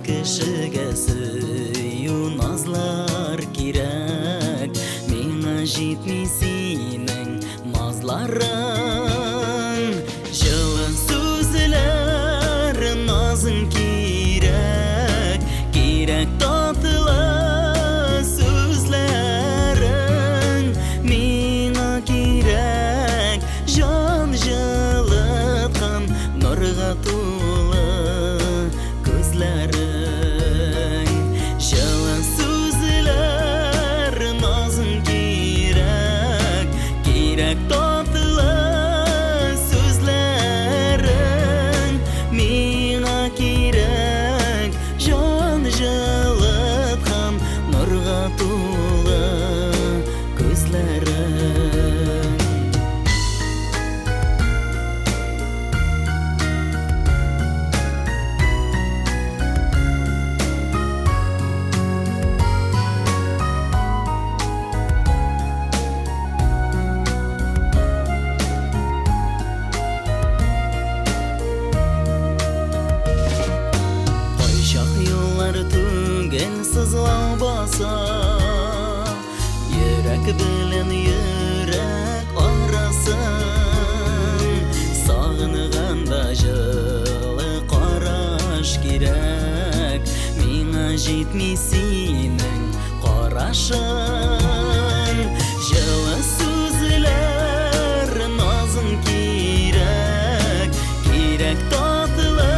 кешегә сөю назлар кирәк, миңа җитми синең назларың. Җылы сүзләр назың кирәк, кирәк татлы сүзләрең. Миңа кирәк җан җылыткан нурга тулы күзләрең. Җылы сүзләр назың кирәк, кирәк татлы сүзләрең. Миңа кирәк җан җылыткан нурга тулы күзләрең. Түгел сызлау баса, йөрәк белән йөрәк арасын. Сагынганда җылы караш кирәк, миңа җитми синең карашың. Җылы сүзләр назың кирәк, кирәк татлы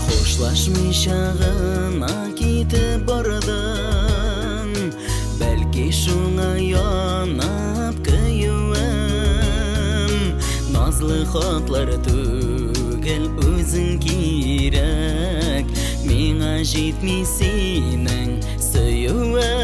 Хушлашмыйча гына китеп бардың, бәлки шуңа янап көюем. Назлы хатлар түгел үзең кирәк, миңа җитми синең сөюең.